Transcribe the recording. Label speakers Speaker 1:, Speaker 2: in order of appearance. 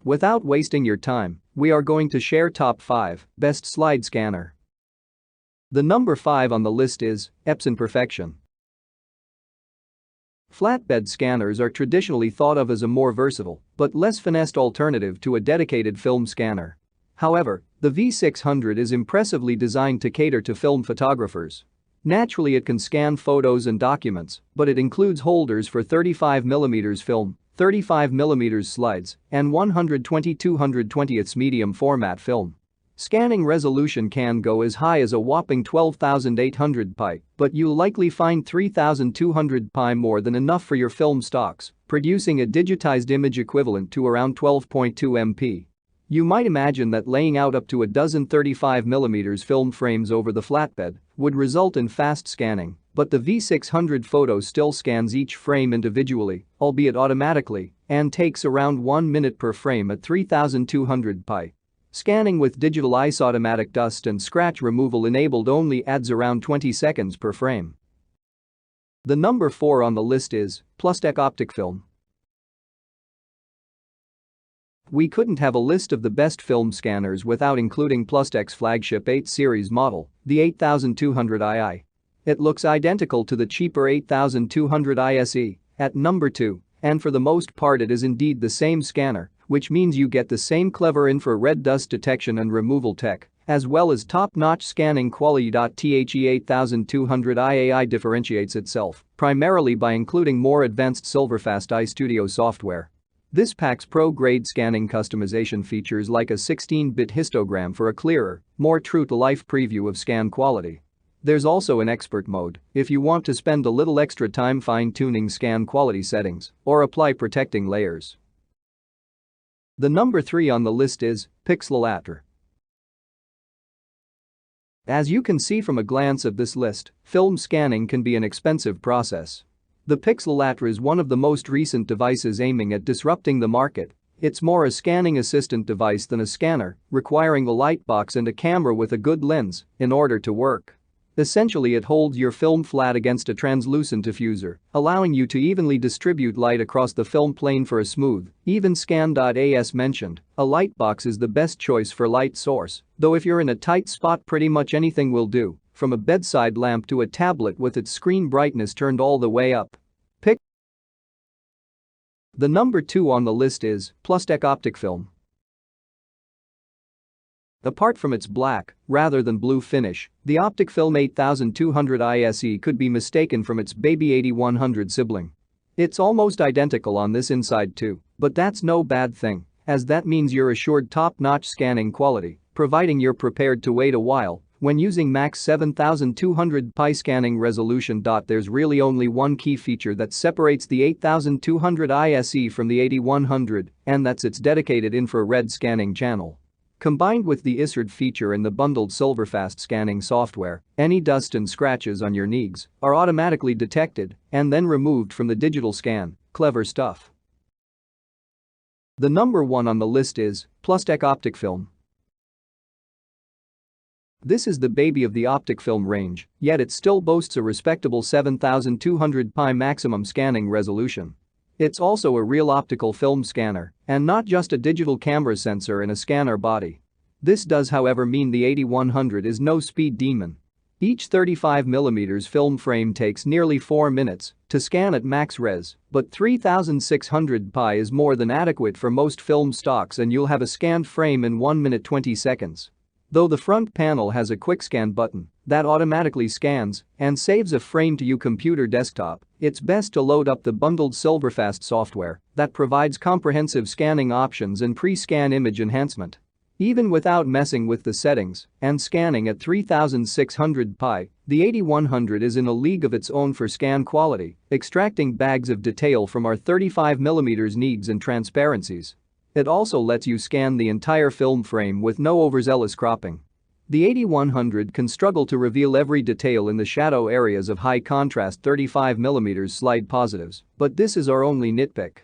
Speaker 1: Without wasting your time, we are going to share top 5 best slide scanner. The number 5 on the list is Epson Perfection. Flatbed scanners are traditionally thought of as a more versatile but less finessed alternative to a dedicated film scanner. However, the V600 is impressively designed to cater to film photographers. Naturally, it can scan photos and documents, but it includes holders for 35mm film, 35mm slides, and 120/220 medium format film. Scanning resolution can go as high as a whopping 12,800 pi, but you'll likely find 3,200 pi more than enough for your film stocks, producing a digitized image equivalent to around 12.2 MP. You might imagine that laying out up to a dozen 35mm film frames over the flatbed would result in fast scanning, but the V600 Photo still scans each frame individually, albeit automatically, and takes around 1 minute per frame at 3,200 pi. Scanning with digital ICE automatic dust and scratch removal enabled only adds around 20 seconds per frame. The number 4 on the list is Plustek Optic Film. We couldn't have a list of the best film scanners without including Plustek's flagship 8 series model, the 8200II. It looks identical to the cheaper 8200 ISE at number 2, and for the most part it is indeed the same scanner, which means you get the same clever infrared dust detection and removal tech, as well as top-notch scanning quality. The 8200 IAI differentiates itself primarily by including more advanced Silverfast iStudio software. This packs pro-grade scanning customization features like a 16-bit histogram for a clearer, more true-to-life preview of scan quality. There's also an expert mode if you want to spend a little extra time fine-tuning scan quality settings or apply protecting layers. The number 3 on the list is Pixellatre. As you can see from a glance of this list, film scanning can be an expensive process. The Pixellatre is one of the most recent devices aiming at disrupting the market. It's more a scanning assistant device than a scanner, requiring a lightbox and a camera with a good lens in order to work. Essentially, it holds your film flat against a translucent diffuser, allowing you to evenly distribute light across the film plane for a smooth, even scan. As mentioned, a lightbox is the best choice for light source, though if you're in a tight spot pretty much anything will do, from a bedside lamp to a tablet with its screen brightness turned all the way up. The number 2 on the list is Plustek Optic Film. Apart from its black, rather than blue finish, the Optic Film 8200 ISE could be mistaken from its baby 8100 sibling. It's almost identical on this inside too, but that's no bad thing, as that means you're assured top-notch scanning quality, providing you're prepared to wait a while when using max 7200 pi scanning resolution. There's really only one key feature that separates the 8200 ISE from the 8100, and that's its dedicated infrared scanning channel. Combined with the ISRD feature and the bundled Silverfast scanning software, any dust and scratches on your NIGs are automatically detected and then removed from the digital scan. Clever stuff. The number 1 on the list is Plustek Optic Film. This is the baby of the optic film range, yet it still boasts a respectable 7200 pi maximum scanning resolution. It's also a real optical film scanner and not just a digital camera sensor in a scanner body. This does, however, mean the 8100 is no speed demon. Each 35mm film frame takes nearly 4 minutes to scan at max res, but 3600 pi is more than adequate for most film stocks and you'll have a scanned frame in 1 minute 20 seconds. Though the front panel has a quick scan button that automatically scans and saves a frame to your computer desktop, it's best to load up the bundled Silverfast software that provides comprehensive scanning options and pre-scan image enhancement. Even without messing with the settings and scanning at 3600 pi, the 8100 is in a league of its own for scan quality, extracting bags of detail from our 35mm NIGs and transparencies. It also lets you scan the entire film frame with no overzealous cropping. The 8100 can struggle to reveal every detail in the shadow areas of high-contrast 35mm slide positives, but this is our only nitpick.